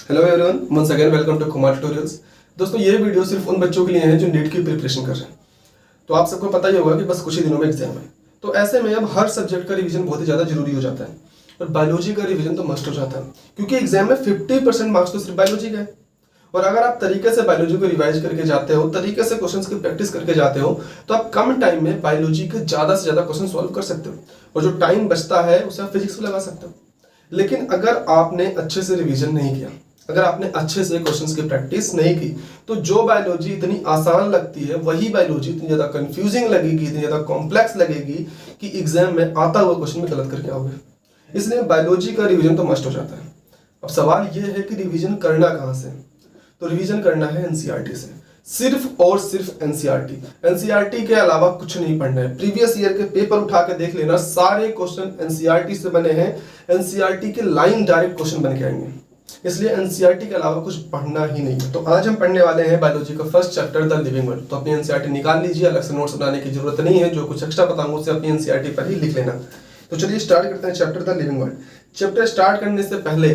Hello everyone, once again welcome to Kumar tutorials. दोस्तों, ये video सिर्फ उन बच्चों के लिए है जो नीट की प्रिपरेशन कर रहे हैं। तो आप सबको पता ही होगा कि बस कुछ ही दिनों में एग्जाम है। तो ऐसे में अब हर सब्जेक्ट का रिवीजन बहुत ही ज़्यादा जरूरी हो जाता है और बायोलॉजी का रिवीजन तो मस्ट हो जाता है, क्योंकि एग्जाम में 50% मार्क्स तो सिर्फ बायोलॉजी का है। और अगर आप तरीके से बायोलॉजी को रिवाइज करके जाते हो, तरीके से क्वेश्चंस की प्रैक्टिस करके जाते हो, तो आप कम टाइम में बायोलॉजी के ज़्यादा से ज़्यादा क्वेश्चन सॉल्व कर सकते हो और जो टाइम बचता है उसे आप फिजिक्स में लगा सकते हो। लेकिन अगर आपने अच्छे से रिवीजन नहीं किया, अगर आपने अच्छे से क्वेश्चंस की प्रैक्टिस नहीं की, तो जो बायोलॉजी इतनी आसान लगती है वही बायोलॉजी इतनी ज़्यादा कंफ्यूजिंग लगेगी, इतनी ज़्यादा कॉम्प्लेक्स लगेगी कि एग्जाम में आता हुआ क्वेश्चन में गलत करके आओगे। इसलिए बायोलॉजी का रिवीजन तो मस्ट हो जाता है। अब सवाल यह है कि रिवीजन करना कहाँ से? तो रिवीजन करना है एनसीईआरटी से, सिर्फ और सिर्फ एनसीईआरटी। एनसीईआरटी के अलावा कुछ नहीं पढ़ना है। प्रीवियस ईयर के पेपर उठा के देख लेना, सारे क्वेश्चन एनसीईआरटी से बने हैं। एनसीईआरटी के लाइन डायरेक्ट क्वेश्चन बन के आएंगे, इसलिए एनसीईआरटी के अलावा कुछ पढ़ना ही नहीं है। तो आज हम पढ़ने वाले हैं बायोलॉजी का first chapter the living world. तो अपनी एनसीईआरटी निकाल लीजिए, अलग से नोट्स बनाने की जरूरत नहीं है। जो कुछ एक्स्ट्रा बताऊंगा उसे अपनी एनसीईआरटी पर ही लिख लेना। तो चलिए स्टार्ट करते हैं chapter the living world. Chapter start करने से पहले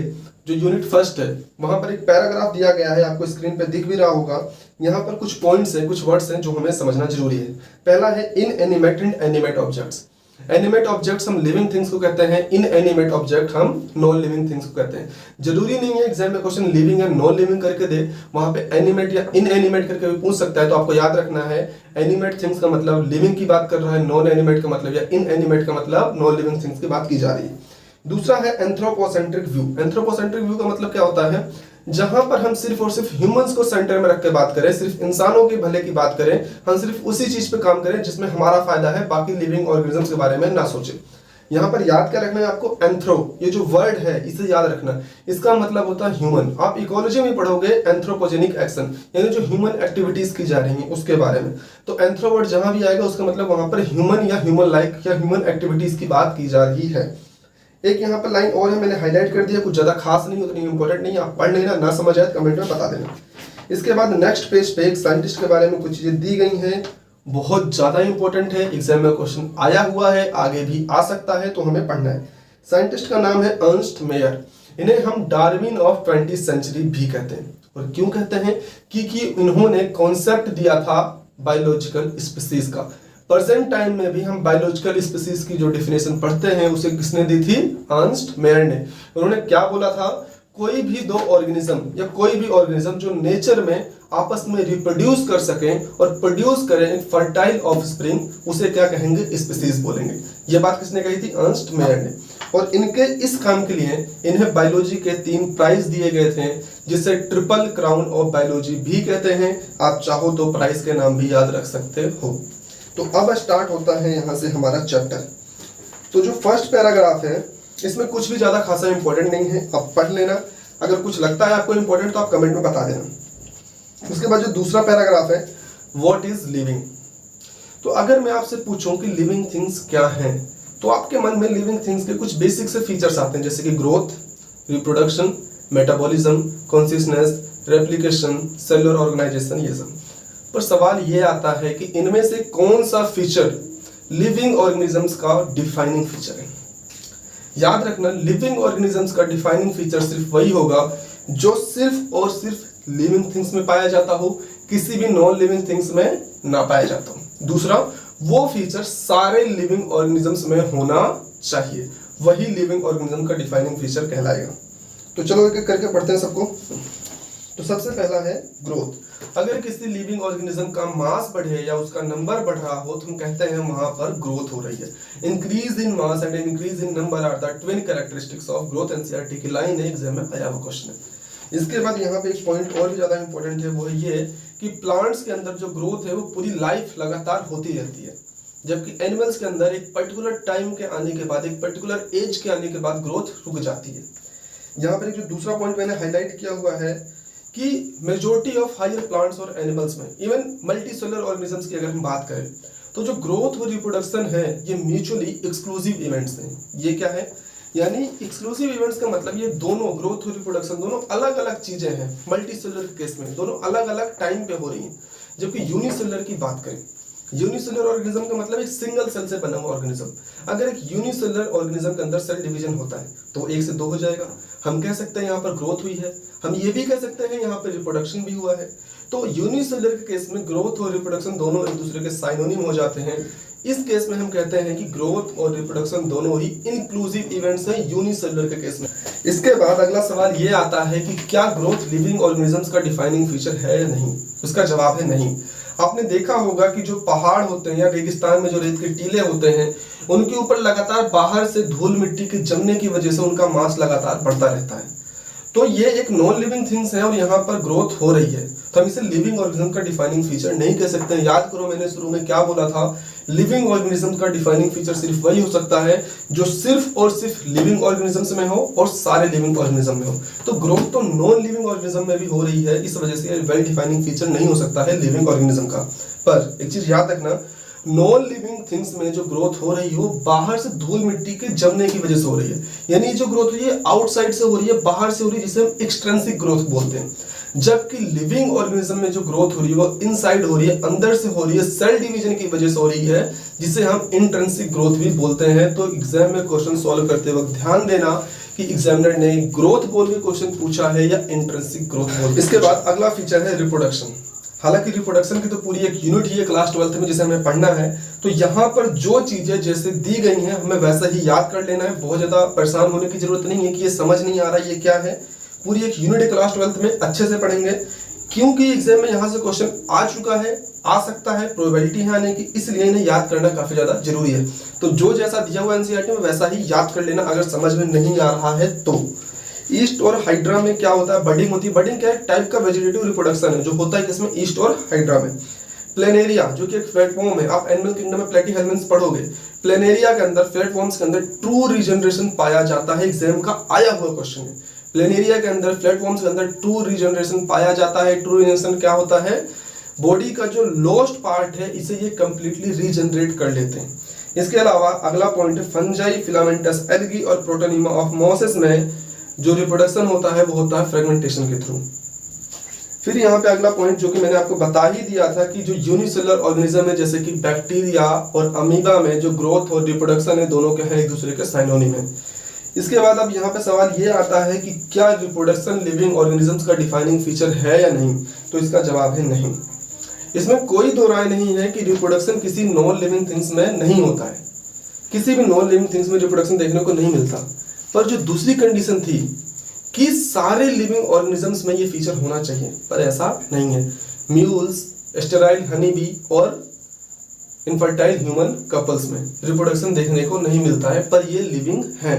जो यूनिट फर्स्ट है वहां पर एक पैराग्राफ दिया गया है, आपको स्क्रीन पे दिख भी रहा होगा। यहाँ पर कुछ पॉइंट्स हैं, कुछ वर्ड्स हैं जो हमें समझना जरूरी है। पहला है inanimate and animate objects. Animate objects हम लिविंग थिंग्स को कहते हैं, इनएनिमेट ऑब्जेक्ट हम नॉन लिविंग थिंग्स को कहते हैं। जरूरी नहीं है एग्जाम में क्वेश्चन लिविंग या नॉन लिविंग करके दे, वहां पे एनिमेट या इनएनिमेट करके भी पूछ सकता है। तो आपको याद रखना है, एनिमेट थिंग्स का मतलब लिविंग की बात कर रहा है, नॉन एनिमेट का मतलब या इनएनिमेट का मतलब नॉन लिविंग थिंग्स की बात की जा रही है। दूसरा है एंथ्रोपोसेंट्रिक व्यू। एंथ्रोपोसेंट्रिक व्यू का मतलब क्या होता है? जहां पर हम सिर्फ और सिर्फ ह्यूमंस को सेंटर में रख के बात करें, सिर्फ इंसानों के भले की बात करें, हम सिर्फ उसी चीज पे काम करें जिसमें हमारा फायदा है, बाकी लिविंग ऑर्गेनिजम्स के बारे में ना सोचें। यहाँ पर याद क्या रखना है आपको? एंथ्रो, ये जो वर्ड है इसे याद रखना। इसका मतलब होता है ह्यूमन। आप इकोलॉजी में पढ़ोगे एंथ्रोपोजेनिक एक्शन, यानी जो ह्यूमन एक्टिविटीज की जा रही हैं उसके बारे में। तो एंथ्रो वर्ड जहां भी आएगा उसका मतलब वहां पर ह्यूमन या ह्यूमन लाइक या ह्यूमन एक्टिविटीज की बात की जा रही है। एक यहाँ पर लाइन और है, मैंने हाईलाइट कर दिया, कुछ ज्यादा खास नहीं, उतनी इंपॉर्टेंट नहीं, आप पढ़ लेना, ना समझ आए कमेंट में बता देना। इसके बाद नेक्स्ट पेज पे एक साइंटिस्ट के बारे में कुछ चीजें दी गई हैं, बहुत ज्यादा इंपॉर्टेंट है, एग्जाम में क्वेश्चन आया हुआ है, आगे भी आ सकता है, तो हमें पढ़ना है। साइंटिस्ट का नाम है अर्नस्ट मेयर। इन्हें हम डार्विन ऑफ 20th सेंचुरी भी कहते हैं। और क्यों कहते हैं? क्योंकि इन्होंने कॉन्सेप्ट दिया था बायोलॉजिकल स्पीसीज का। प्रेजेंट टाइम में भी हम बायोलॉजिकल स्पीसीज की जो डिफिनेशन पढ़ते हैं उसे किसने दी थी? अर्नस्ट मेयर ने। उन्होंने क्या बोला था? कोई भी दो ऑर्गेनिज्म या कोई भी ऑर्गेनिज्म जो नेचर में आपस में रिप्रोड्यूस कर सकें और प्रोड्यूस करें फर्टाइल ऑफस्प्रिंग, उसे क्या कहेंगे? स्पीसीज बोलेंगे। यह बात किसने कही थी? अर्नस्ट मेयर ने। और इनके इस काम के लिए इन्हें बायोलॉजी के 3 प्राइज दिए गए थे, जिसे ट्रिपल क्राउन ऑफ बायोलॉजी भी कहते हैं। आप चाहो तो प्राइज के नाम भी याद रख सकते हो। तो अब स्टार्ट होता है यहाँ से हमारा चैप्टर। तो जो फर्स्ट पैराग्राफ है इसमें कुछ भी ज्यादा खासा इंपॉर्टेंट नहीं है, आप पढ़ लेना। अगर कुछ लगता है आपको इंपॉर्टेंट तो आप कमेंट में बता देना। उसके बाद जो दूसरा पैराग्राफ है, व्हाट इज लिविंग। तो अगर मैं आपसे पूछूं कि लिविंग थिंग्स क्या हैं, तो आपके मन में लिविंग थिंग्स के कुछ बेसिक से फीचर्स आते हैं, जैसे कि growth, reproduction, metabolism, consciousness, replication, cellular organisation, ये सब। पर सवाल ये आता है कि इनमें से कौन सा फीचर लिविंग ऑर्गेनिजम्स का डिफाइनिंग फीचर है? याद रखना, लिविंग ऑर्गेनिजम्स का डिफाइनिंग फीचर सिर्फ वही होगा जो सिर्फ और सिर्फ लिविंग थिंग्स में पाया जाता हो, किसी भी नॉन लिविंग थिंग्स में ना पाया जाता हो। दूसरा, वो फीचर सारे लिविंग ऑर्गेनिजम्स में होना चाहिए, वही लिविंग ऑर्गेनिज्म का डिफाइनिंग फीचर कहलाएगा। तो चलो एक एक करके पढ़ते हैं सबको। तो सबसे पहला है ग्रोथ। अगर किसी लिविंग ऑर्गेनिज्म का मास बढ़े या उसका नंबर बढ़ रहा हो तो हम कहते हैं वहां पर ग्रोथ हो रही है। Increase in mass and increase in number are the twin characteristics of growth. NCERT की लाइन है, एग्जाम में आया हुआ क्वेश्चन है। इसके बाद यहाँ पे एक पॉइंट और भी ज्यादा इंपॉर्टेंट है, वो ये कि प्लांट्स के अंदर जो ग्रोथ है वो पूरी लाइफ लगातार होती रहती है, जबकि एनिमल्स के अंदर एक पर्टिकुलर टाइम के आने के बाद, एक पर्टिकुलर एज के आने के बाद ग्रोथ रुक जाती है। यहाँ पर एक जो दूसरा पॉइंट मैंने हाईलाइट किया हुआ है कि मेजॉरिटी ऑफ हायर प्लांट्स और एनिमल्स में, इवन मल्टीसेलुलर ऑर्गेनिजम्स की अगर हम बात करें, तो जो ग्रोथ और रिप्रोडक्शन है ये म्यूचुअली एक्सक्लूसिव इवेंट्स हैं। ये क्या है? यानी एक्सक्लूसिव इवेंट्स का मतलब ये दोनों, ग्रोथ और रिप्रोडक्शन दोनों अलग अलग चीजें हैं। मल्टीसेलुलर केस में दोनों अलग अलग टाइम पे हो रही हैं। जबकि यूनिसेलुलर की बात करें, यूनिसेलुलर ऑर्गेनिज्म का मतलब एक सिंगल सेल से बना हुआ ऑर्गेनिज्म। अगर एक यूनिसेलुलर ऑर्गेनिज्म के अंदर सेल डिवीजन होता है तो 1 से 2 हो जाएगा। हम कह सकते हैं यहाँ पर ग्रोथ हुई है, हम ये भी कह सकते हैं यहाँ पर रिप्रोडक्शन भी हुआ है। तो यूनिसेलुलर के केस में ग्रोथ और रिप्रोडक्शन दोनों एक दूसरे के साइनोनिम हो जाते हैं। इस केस में हम कहते हैं कि ग्रोथ और रिप्रोडक्शन दोनों ही इंक्लूसिव इवेंट्स हैं यूनिसेलुलर के केस में। इसके बाद अगला सवाल ये आता है कि क्या ग्रोथ लिविंग ऑर्गेनिजम्स का डिफाइनिंग फीचर है या नहीं। उसका जवाब है नहीं। आपने देखा होगा कि जो पहाड़ होते हैं या रेगिस्तान में जो रेत के टीले होते हैं, उनके ऊपर लगातार बाहर से धूल मिट्टी के जमने की वजह से उनका मास लगातार बढ़ता रहता है। तो ये एक नॉन लिविंग थिंग्स है और यहाँ पर ग्रोथ हो रही है, तो हम इसे लिविंग ऑर्गेनिज्म का डिफाइनिंग फीचर नहीं कह सकते। याद करो मैंने शुरू में क्या बोला था, लिविंग ऑर्गेनिज्म का डिफाइनिंग फीचर सिर्फ वही हो सकता है जो सिर्फ और सिर्फ लिविंग ऑर्गेनिजम्स में हो और सारे लिविंग ऑर्गेनिज्म में हो। तो ग्रोथ तो नॉन लिविंग ऑर्गेनिज्म में भी हो रही है, इस वजह से वेल डिफाइनिंग फीचर नहीं हो सकता है लिविंग ऑर्गेनिज्म का। पर एक चीज याद रखना, नॉन लिविंग थिंग्स में जो ग्रोथ हो रही है वो बाहर से धूल मिट्टी के जमने की वजह से हो रही है। यानी जो ग्रोथ हो रही है आउटसाइड से हो रही है, बाहर से हो रही है, जिसे हम एक्सट्रिंसिक ग्रोथ बोलते हैं। जबकि लिविंग ऑर्गेनिज्म में जो ग्रोथ हो रही है वो इनसाइड हो रही है, अंदर से हो रही है, सेल डिवीजन की वजह से हो रही है, जिसे हम इंट्रिंसिक ग्रोथ भी बोलते हैं। तो एग्जाम में क्वेश्चन सॉल्व करते वक्त ध्यान देना कि एग्जामिनर ने ग्रोथ बोल के क्वेश्चन पूछा है या इंट्रिंसिक ग्रोथ बोल। इसके बाद अगला फीचर है रिप्रोडक्शन। हालांकि रिप्रोडक्शन की तो पूरी एक यूनिट ही है क्लास 12th में जिसे हमें पढ़ना है, तो यहाँ पर जो चीजें जैसे दी गई हैं हमें वैसा ही याद कर लेना है। बहुत ज्यादा परेशान होने की जरूरत नहीं है कि ये समझ नहीं आ रहा ये क्या है। पूरी एक यूनिट है क्लास 12th में, अच्छे से पढ़ेंगे क्योंकि एग्जाम में यहाँ से क्वेश्चन आ चुका है, आ सकता है, प्रोबेबिलिटी है आने की, इसलिए इन्हें याद करना काफी ज्यादा जरूरी है। तो जो जैसा दिया हुआ एनसीईआरटी में वैसा ही याद कर लेना अगर समझ में नहीं आ रहा है तो। ईस्ट और हाइड्रा में क्या होता है, बडिंग होती है। बडिंग क्या है, टाइप का वेजिटेटिव रिप्रोडक्शन है जो होता है किसमें, ईस्ट और हाइड्रा में। प्लेनेरिया जो कि एक प्लेटफॉर्म है, आप एनिमल किंगडम में प्लेटीहेल्मिन्थ्स पढ़ोगे। प्लेनेरिया के अंदर, प्लेटफॉर्म्स के अंदर ट्रू रीजनरेशन पाया जाता है, एग्जाम का आया हुआ क्वेश्चन है। प्लेनेरिया के अंदर, प्लेटफॉर्म्स के अंदर ट्रू रीजनरेशन पाया जाता है। ट्रू रीजनरेशन क्या होता है, बॉडी का जो लॉस्ट पार्ट है इसे ये कंप्लीटली रीजनरेट कर लेते हैं। इसके अलावा अगला पॉइंट है फंजाई, फिलामेंटस, एल्गी और प्रोटोनिमा ऑफ मोसेस में जो रिप्रोडक्शन होता है वो होता है फ्रेगमेंटेशन के थ्रू। फिर यहाँ पे अगला पॉइंट जो कि मैंने आपको बता ही दिया था कि जो यूनिसेलुलर ऑर्गेनिज्म है जैसे कि बैक्टीरिया और अमीबा में जो ग्रोथ और रिप्रोडक्शन है दोनों के हैं एक दूसरे के साइनोनिम है। इसके बाद अब यहाँ पे सवाल ये आता है कि क्या रिप्रोडक्शन लिविंग ऑर्गेनिजम्स का डिफाइनिंग फीचर है या नहीं, तो इसका जवाब है नहीं। इसमें कोई दो राय नहीं है कि रिप्रोडक्शन किसी नॉन लिविंग थिंग्स में नहीं होता है। किसी भी नॉन लिविंग थिंग्स में रिप्रोडक्शन देखने को नहीं मिलता। पर जो दूसरी कंडीशन थी कि सारे लिविंग ऑर्गेनिजम्स में ये फीचर होना चाहिए, पर ऐसा नहीं है। म्यूल्स, स्टेराइल हनी बी और इनफर्टाइल ह्यूमन कपल्स में रिप्रोडक्शन देखने को नहीं मिलता है, पर ये लिविंग है।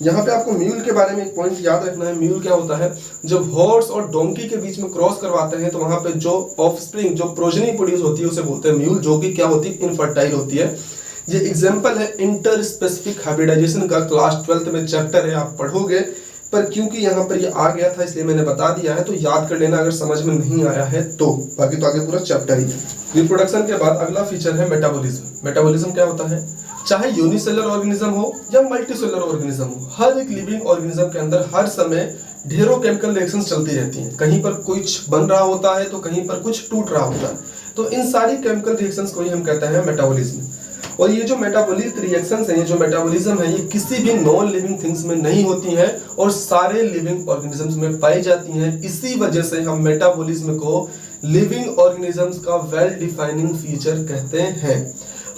यहाँ पे आपको म्यूल के बारे में एक पॉइंट याद रखना है। म्यूल क्या होता है, जब हॉर्स और डोंकी के बीच में क्रॉस करवाते हैं तो वहां पे जो ऑफस्प्रिंग, जो प्रोजेनी प्रोड्यूस होती है उसे बोलते हैं म्यूल, जो कि क्या होती है, इनफर्टाइल होती है। ये एग्जाम्पल है इंटर स्पेसिफिक हाइब्रिडाइजेशन का, क्लास 12th में चैप्टर है, आप पढ़ोगे। पर क्योंकि यहाँ पर ये आ गया था इसलिए मैंने बता दिया है, तो याद कर लेना अगर समझ में नहीं आया है तो। बाकी तो आगे पूरा चैप्टर ही है। रिप्रोडक्शन के बाद अगला फीचर है मेटाबॉलिज्म। मेटाबॉलिज्म क्या होता है, चाहे यूनिसेलुलर ऑर्गेनिज्म हो या मल्टीसेलुलर ऑर्गेनिज्म हो, हर एक लिविंग ऑर्गेनिज्म के अंदर हर समय ढेरों केमिकल रिएक्शंस चलती रहती हैं। कहीं पर कुछ बन रहा होता है तो कहीं पर कुछ टूट रहा होता है। तो इन सारी केमिकल रिएक्शंस को ही हम कहते हैं मेटाबॉलिज्म। और ये जो मेटाबॉलिक रिएक्शंस हैं, ये जो मेटाबॉलिज्म है, ये किसी भी नॉन लिविंग थिंग्स में नहीं होती हैं और सारे लिविंग ऑर्गेनिजम्स में पाई जाती हैं। इसी वजह से हम मेटाबॉलिज्म को लिविंग ऑर्गेनिजम्स का वेल डिफाइनिंग फीचर कहते हैं।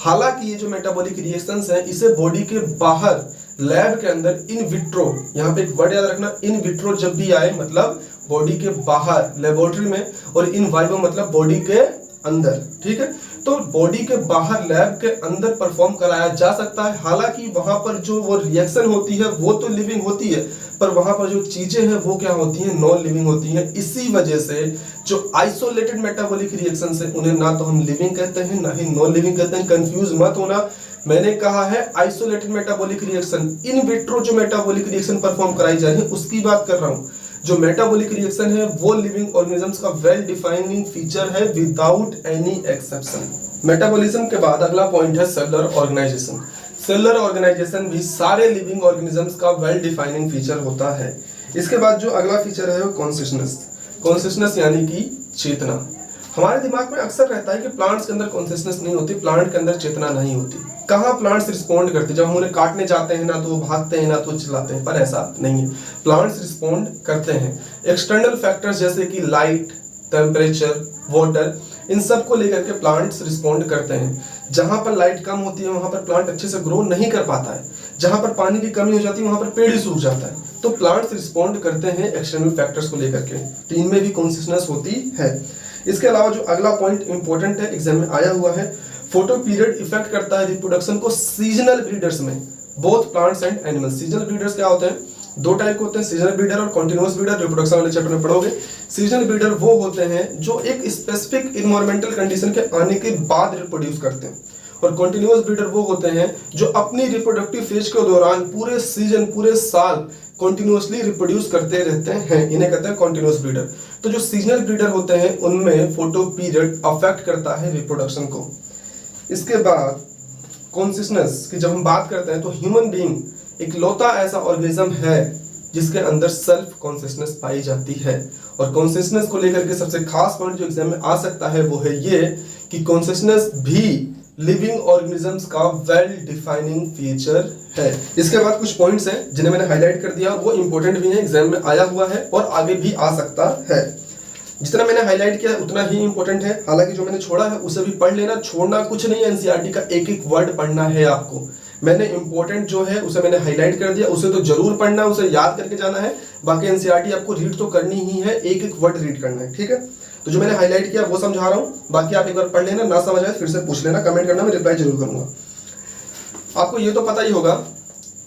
हालांकि ये जो मेटाबॉलिक रिएक्शंस हैं इसे बॉडी के बाहर लैब के अंदर इन विट्रो, यहाँ पे एक वर्ड याद रखना, इन विट्रो जब भी आए मतलब बॉडी के बाहर लेबोरेटरी में, और इन वाइवो मतलब बॉडी के अंदर, ठीक है। तो बॉडी के बाहर लैब के अंदर परफॉर्म कराया जा सकता है। हालांकि वहां पर जो वो रिएक्शन होती है वो तो लिविंग होती है, पर वहां पर जो चीजें हैं वो क्या होती हैं, नॉन लिविंग होती हैं। इसी वजह से जो आइसोलेटेड मेटाबॉलिक रिएक्शंस है उन्हें ना तो हम लिविंग कहते हैं ना ही नॉन लिविंग कहते हैं। कंफ्यूज मत होना, मैंने कहा है isolated metabolic reaction, in vitro जो मेटाबॉलिक रिएक्शन परफॉर्म कराई जा रही है उसकी बात कर रहा हूँ। जो मेटाबॉलिक रिएक्शन है वो लिविंग ऑर्गेनिजम्स का वेल डिफाइनिंग फीचर है विदाउट एनी एक्सेप्शन। मेटाबॉलिज्म के बाद अगला पॉइंट है सेलुलर ऑर्गेनाइजेशन। सेलुलर ऑर्गेनाइजेशन भी सारे लिविंग ऑर्गेनिजम्स का वेल डिफाइनिंग फीचर होता है। इसके बाद जो अगला फीचर है वो कॉन्शियसनेस। कॉन्शियसनेस यानी कि चेतना। हमारे दिमाग में अक्सर रहता है कि प्लांट्स के अंदर कॉन्शियसनेस नहीं होती, प्लांट के अंदर चेतना नहीं होती। कहाँ प्लांट्स रिस्पॉन्ड करते, जब हम उन्हें काटने जाते हैं ना तो वो भागते हैं ना तो चिल्लाते हैं, पर ऐसा नहीं है। प्लांट्स रिस्पॉन्ड करते हैं। एक्सटर्नल फैक्टर्स जैसे कि लाइट, टेम्परेचर, वाटर, इन सब को लेकर के प्लांट्स रिस्पॉन्ड करते हैं। जहां पर लाइट कम होती है वहां पर प्लांट अच्छे से ग्रो नहीं कर पाता है, जहां पर पानी की कमी हो जाती है वहां पर पेड़ ही सूख जाता है। तो प्लांट्स रिस्पॉन्ड करते हैं एक्सटर्नल फैक्टर्स को लेकर के, तो इनमें भी कॉन्शियसनेस होती है। इसके अलावा जो अगला पॉइंट इंपॉर्टेंट है, एग्जाम में आया हुआ है, फोटो पीरियड इफेक्ट करता है रिप्रोडक्शन को सीजनल ब्रीडर्स में, both plants and animals. Seasonal breeders क्या होते हैं, दो टाइप के होते हैं, सीजनल ब्रीडर और कॉन्टिन्यूअस ब्रीडर। रिप्रोडक्शन वाले चैप्टर में पढ़ोगे। सीजनल ब्रीडर वो होते हैं जो एक स्पेसिफिक इन्वायरमेंटल कंडीशन के आने के बाद रिप्रोड्यूस करते हैं, और कॉन्टिन्यूअस ब्रीडर वो होते हैं जो अपनी रिप्रोडक्टिव फेज के दौरान पूरे सीजन, पूरे साल कॉन्टिन्यूअसली रिप्रोड्यूस करते रहते हैं, इन्हें कहते हैं कॉन्टिन्यूअस ब्रीडर। तो जो सीजनल ब्रीडर होते हैं उनमें फोटो पीरियड अफेक्ट करता है रिप्रोडक्शन को। इसके बाद कॉन्शियसनेस की जब हम बात करते हैं तो ह्यूमन बीइंग इकलौता ऐसा ऑर्गेनिज्म है जिसके अंदर सेल्फ कॉन्शियसनेस पाई जाती है। और कॉन्शियसनेस को लेकर के सबसे खास पॉइंट जो एग्जाम में आ सकता है वो है ये कि कॉन्शियसनेस भी लिविंग ऑर्गेनिजम्स का वेल डिफाइनिंग फीचर है। इसके बाद कुछ पॉइंट्स हैं जिन्हें मैंने हाईलाइट कर दिया, वो इंपॉर्टेंट भी है, एग्जाम में आया हुआ है और आगे भी आ सकता है। जितना मैंने हाईलाइट किया उतना ही इंपॉर्टेंट है, हालांकि जो मैंने छोड़ा है उसे भी पढ़ लेना, छोड़ना कुछ नहीं है। एनसीईआरटी का एक एक वर्ड पढ़ना है आपको। मैंने इंपॉर्टेंट जो है उसे मैंने हाईलाइट कर दिया, उसे तो जरूर पढ़ना है, उसे याद करके जाना है। बाकी एनसीईआरटी आपको रीड तो करनी ही है, एक एक वर्ड रीड करना है, ठीक है। तो जो मैंने हाईलाइट किया वो समझा रहा हूं, बाकी आप एक बार पढ़ लेना, ना समझ आए फिर से पूछ लेना, कमेंट करना, मैं रिप्लाई जरूर करूंगा। आपको ये तो पता ही होगा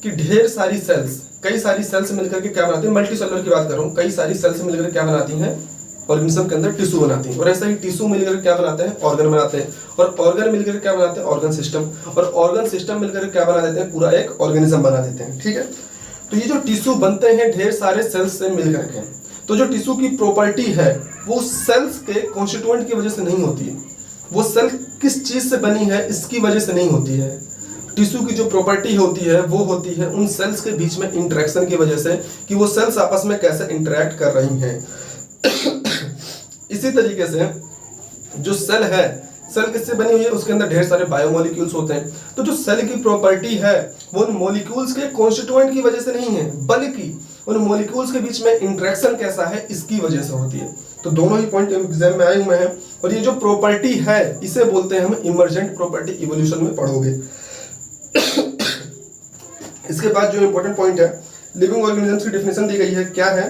कि ढेर सारी सेल्स, कई सारी सेल्स मिलकर के क्या बनाती है, मल्टी सेलुलर की बात कर रहा हूं, कई सारी सेल्स मिलकर क्या बनाती हैं, ऑर्गेनिज्म के अंदर टिश्यू बनाती हैं। और ऐसा ही टिश्यू मिलकर क्या बनाते हैं, ऑर्गन बनाते हैं। और ऑर्गन मिलकर क्या बनाते हैं, ऑर्गन सिस्टम। और ऑर्गन सिस्टम मिलकर क्या बना देते हैं, पूरा एक ऑर्गेनिज्म बना देते हैं, ठीक है। तो ये जो टिश्यू बनते हैं ढेर सारे सेल्स से मिलकर के, तो जो टिश्यू की प्रॉपर्टी है वो सेल्स के कॉन्स्टिट्यूएंट की वजह से नहीं होती है, वो सेल किस चीज से बनी है इसकी वजह से नहीं होती है। टिश्यू की जो प्रॉपर्टी होती है वो होती है उन सेल्स के बीच में इंटरेक्शन की वजह से, कि वो सेल्स आपस में कैसे इंटरेक्ट कर रही हैं। इसी तरीके से जो सेल है, सेल किससे बनी हुई है, उसके अंदर ढेर सारे बायोमोलिक्यूल्स होते हैं। तो जो सेल की प्रॉपर्टी है वो उन मॉलिक्यूल्स के कॉन्स्टिट्यूएंट की वजह से नहीं है, बल्कि उन मॉलिक्यूल्स के बीच में इंटरेक्शन कैसा है इसकी वजह से होती है। तो दोनों ही पॉइंट एग्जाम में आए हुए हैं। और ये जो प्रॉपर्टी है इसे बोलते हैं हम इमर्जेंट प्रॉपर्टी, इवोल्यूशन में पढ़ोगे। इसके बाद जो इंपॉर्टेंट पॉइंट है, लिविंग ऑर्गेनिजम्स की डेफिनेशन दी गई है। क्या है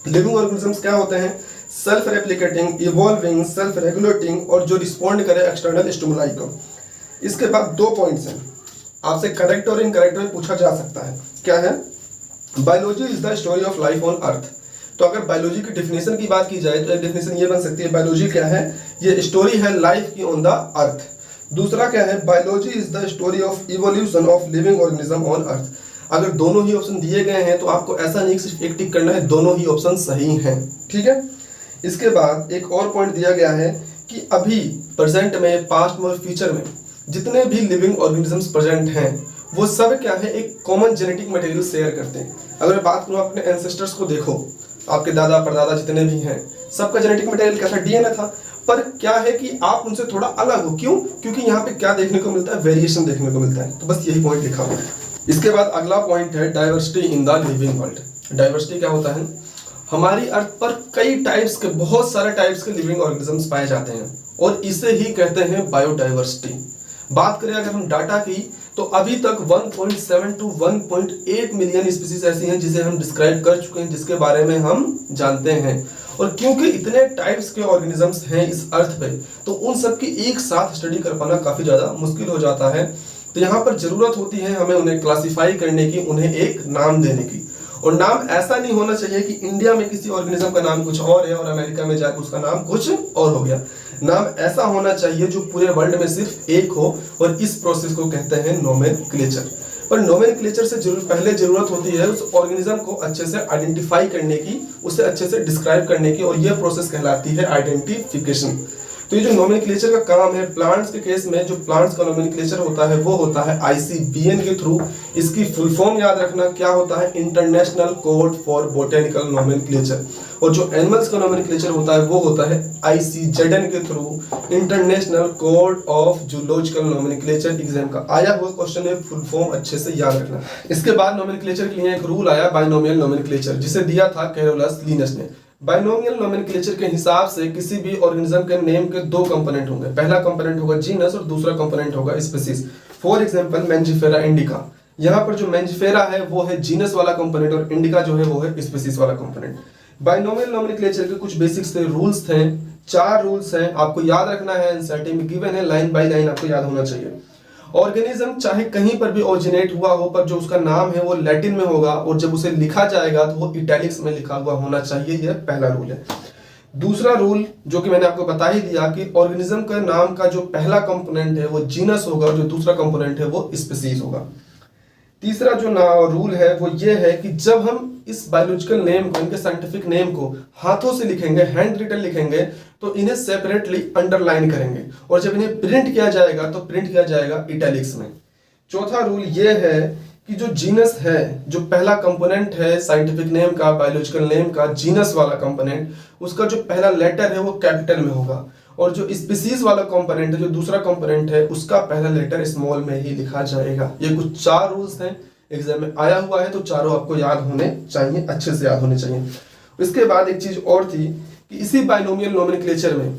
लिविंग ऑर्गेनिजम्स, क्या होते हैं, self replicating, evolving, self regulating और जो रिस्पॉन्ड करे एक्सटर्नल स्टिमुलाई को। इसके बाद दो पॉइंट्स हैं, आपसे करेक्ट और इनकरेक्ट में पूछा जा सकता है। क्या है, biology is the story of life on earth. तो अगर बायोलॉजी की डेफिनेशन की बात की जाए तो एक डेफिनेशन ये बन सकती है, बायोलॉजी क्या है, ये स्टोरी है लाइफ की ऑन द अर्थ। दूसरा क्या है, biology is the story of evolution of living organism on earth. अगर दोनों ही ऑप्शन दिए गए हैं तो आपको ऐसा नहीं सिर्फ एक टिक करना है, दोनों ही ऑप्शन सही हैं, ठीक है। इसके बाद एक और पॉइंट दिया गया है कि अभी प्रेजेंट में, पास्ट में और फ्यूचर में जितने भी लिविंग ऑर्गेनिजम्स प्रेजेंट हैं वो सब क्या है, एक कॉमन जेनेटिक मटेरियल शेयर करते हैं। अगर मैं बात करूं अपने एंसेस्टर्स को देखो, आपके दादा परदादा जितने भी हैं सबका जेनेटिक मटेरियल क्या था, डीएनए था। पर क्या है कि आप उनसे थोड़ा अलग हो, क्यों, क्योंकि यहाँ पे क्या देखने को मिलता है, वेरिएशन देखने को मिलता है। तो बस यही पॉइंट लिखा हुआ है। इसके बाद अगला पॉइंट है diversity in the living world. Diversity क्या होता है, हमारी अर्थ पर कई टाइप्स के, बहुत सारे टाइप्स के लिविंग ऑर्गेनिजम्स पाए जाते हैं और इसे ही कहते हैं बायोडाइवर्सिटी। बात करें अगर हम डाटा की तो अभी तक 1.7 to 1.8 मिलियन स्पीसीज ऐसी हैं जिसे हम डिस्क्राइब कर चुके हैं, जिसके बारे में हम जानते हैं। और क्योंकि इतने टाइप्स के ऑर्गेनिजम्स हैं इस अर्थ पे, तो उन सब की एक साथ स्टडी कर पाना काफी ज्यादा मुश्किल हो जाता है। तो यहाँ पर जरूरत होती है हमें उन्हें क्लासिफाई करने की, उन्हें एक नाम देने की। और नाम ऐसा नहीं होना चाहिए कि इंडिया में किसी ऑर्गेनिज्म का नाम कुछ और है और अमेरिका में जाकर उसका नाम कुछ और हो गया। नाम ऐसा होना चाहिए जो पूरे वर्ल्ड में सिर्फ एक हो, और इस प्रोसेस को कहते हैं नोमेनक्लेचर। पर नोमेनक्लेचर से पहले जरूरत होती है उस ऑर्गेनिज्म को अच्छे से आइडेंटिफाई करने की, उसे अच्छे से डिस्क्राइब करने की, और यह प्रोसेस कहलाती है आइडेंटिफिकेशन। तो ये जो नोमेनक्लेचर का काम है प्लांट्स के केस में, जो प्लांट्स का नोमेनक्लेचर होता है वो होता है ICBN के थ्रू। इसकी फुल फॉर्म याद रखना क्या होता है, international code for botanical nomenclature. और जो एनिमल्स का नोमेनक्लेचर होता है वो होता है ICZN के through, international code of zoological nomenclature. Exam का आया हुआ क्वेश्चन है, फुल फॉर्म अच्छे से याद रखना। इसके बाद नोमेनक्लेचर के लिए एक रूल आया बाइनोमियल नोमेनक्लेचर, जिसे दिया था कैरोलस लिनस ने। बाइनोमियल नोमेनक्लेचर के हिसाब से किसी भी ऑर्गेनिज्म के नेम के दो कंपोनेंट होंगे, पहला कंपोनेंट होगा जीनस और दूसरा कंपोनेंट होगा स्पीसीज। फॉर एग्जांपल मैंजिफेरा इंडिका, यहाँ पर जो मैंजिफेरा है वो है जीनस वाला कंपोनेंट और इंडिका जो है वो है स्पीसीज वाला कंपोनेंट। बाइनोमियल नोमेनक्लेचर के कुछ बेसिक्स थे, रूल्स थे, 4 रूल्स हैं, आपको याद रखना है, एनसीईआरटी में गिवन है, लाइन बाय लाइन आपको याद होना चाहिए। ऑर्गेनिज्म चाहे कहीं पर भी ओरिजिनेट हुआ हो, पर जो उसका नाम है वो लैटिन में होगा और जब उसे लिखा जाएगा तो वो इटैलिक्स में लिखा हुआ होना चाहिए, यह पहला रूल है। दूसरा रूल जो कि मैंने आपको बता ही दिया कि ऑर्गेनिज्म का नाम का जो पहला कंपोनेंट है वो जीनस होगा, जो दूसरा कंपोनेंट है वो स्पीसीज होगा। तीसरा जो रूल है वो ये है कि जब हम इस बायोलॉजिकल नेम को, इनके साइंटिफिक नेम को हाथों से लिखेंगे, हैंड रिटन लिखेंगे, तो इन्हें सेपरेटली अंडरलाइन करेंगे और जब इन्हें प्रिंट किया जाएगा तो प्रिंट किया जाएगा इटैलिक्स में। चौथा रूल ये है कि जो जीनस है, जो पहला कंपोनेंट है साइंटिफिक नेम का, बायोलॉजिकल नेम का, जीनस वाला कंपोनेंट, उसका जो पहला लेटर है वो कैपिटल में होगा और जो स्पीसीज वाला कंपोनेंट है, जो दूसरा कंपोनेंट है, उसका पहला लेटर स्मॉल में ही लिखा जाएगा। ये कुछ 4 रूल्स हैं, एग्जाम में आया हुआ है, तो चारों आपको याद होने चाहिए, अच्छे से याद होने चाहिए। इसके बाद एक चीज और थी कि इसी बाइनोमियल नोमेनक्लेचर में,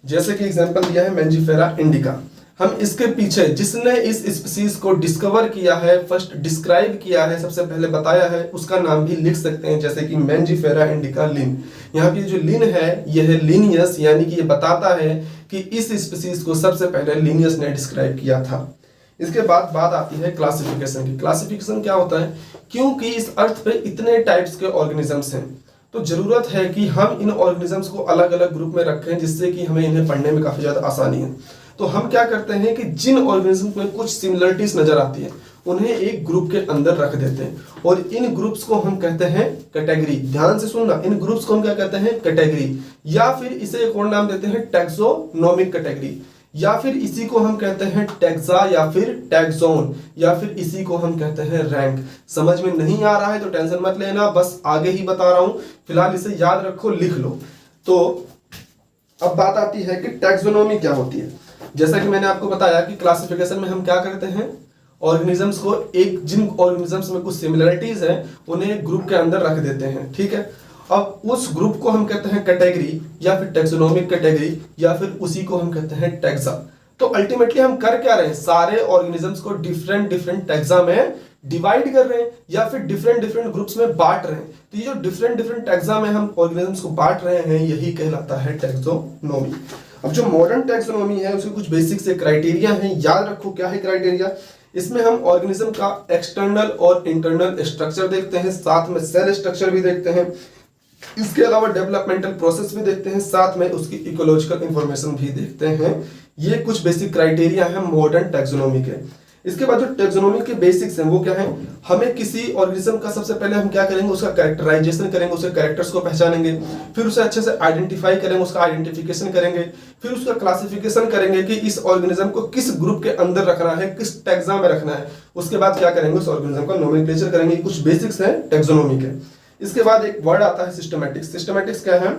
जैसे कि एग्जांपल दिया है मैंजिफेरा इंडिका, हम इसके पीछे जिसने इस स्पीसीज को डिस्कवर किया है, फर्स्ट डिस्क्राइब किया है, सबसे पहले बताया है, उसका नाम भी लिख सकते हैं, जैसे कि मैंजिफेरा इंडिका लिन। यहाँ पे जो लिन है यह है लिनियस, यानी कि ये बताता है कि इस स्पीसीज को सबसे पहले लिनियस ने डिस्क्राइब किया था। इसके बाद बात आती है क्लासिफिकेशन की। क्लासिफिकेशन क्या होता है, क्योंकि इस अर्थ पे इतने टाइप्स के ऑर्गेनिजम्स हैं तो जरूरत है कि हम इन ऑर्गेनिजम्स को अलग अलग ग्रुप में रखें, जिससे कि हमें इन्हें पढ़ने में काफी ज्यादा आसानी है। तो हम क्या करते हैं कि जिन ऑर्गेनिज्म में कुछ सिमिलरिटीज नजर आती है उन्हें एक ग्रुप के अंदर रख देते हैं और इन ग्रुप्स को हम कहते हैं कैटेगरी। ध्यान से सुनना, इन ग्रुप्स को हम क्या कहते हैं, कैटेगरी, या फिर इसे एक और नाम देते हैं टैक्सोनॉमिक कैटेगरी, या फिर इसी को हम कहते हैं टैक्सा या फिर टैक्सोन, या फिर इसी को हम कहते हैं रैंक। समझ में नहीं आ रहा है तो टेंशन मत लेना, बस आगे ही बता रहा हूं, फिलहाल इसे याद रखो, लिख लो। तो अब बात आती है कि टैक्सोनॉमी क्या होती है। जैसा कि मैंने आपको बताया कि क्लासिफिकेशन में हम क्या करते हैं, ऑर्गेनिजम्स को एक, जिन ऑर्गेनिजम्स में कुछ सिमिलरिटीज है उन्हें ग्रुप के अंदर रख देते हैं, ठीक है। अब उस ग्रुप को हम कहते हैं कैटेगरी या फिर टैक्सोनॉमिक कैटेगरी, या फिर उसी को हम कहते हैं टैक्सा। तो अल्टीमेटली हम कर क्या रहे हैं, सारे ऑर्गेनिजम्स को डिफरेंट डिफरेंट टैक्सा में डिवाइड कर रहे हैं या फिर डिफरेंट डिफरेंट ग्रुप्स में बांट रहे हैं। तो ये जो डिफरेंट डिफरेंट टैक्सा में हम ऑर्गेनिजम्स को बांट रहे हैं यही कहलाता है टैक्सोनॉमी। अब जो मॉडर्न टैक्सोनॉमी है उसके कुछ बेसिक से क्राइटेरिया हैं, याद रखो क्या है क्राइटेरिया। इसमें हम ऑर्गेनिज्म का एक्सटर्नल और इंटरनल स्ट्रक्चर देखते हैं, साथ में सेल स्ट्रक्चर भी देखते हैं, इसके अलावा डेवलपमेंटल प्रोसेस भी देखते हैं, साथ में उसकी इकोलॉजिकल इंफॉर्मेशन भी देखते हैं। ये कुछ बेसिक क्राइटेरिया है मॉडर्न टैक्सोनॉमी के। इसके बाद जो टैक्सोनॉमी के बेसिक्स हैं वो क्या है, हमें किसी ऑर्गेनिज्म का सबसे पहले हम क्या करेंगे, उसका कैरेक्टराइजेशन करेंगे, उसके कैरेक्टर्स को पहचानेंगे, फिर उसे अच्छे से आइडेंटिफाई करेंगे, उसका आइडेंटिफिकेशन करेंगे, फिर उसका क्लासिफिकेशन करेंगे कि इस ऑर्गेनिज्म को किस ग्रुप के अंदर रखना है, किस टैक्सा में रखना है। उसके बाद क्या करेंगे, उस ऑर्गेनिज्म का नोमेनक्लेचर करेंगे। कुछ बेसिक्स हैं टैक्सोनॉमी के। इसके बाद एक वर्ड आता है सिस्टमैटिक्स। सिस्टमैटिक्स क्या है,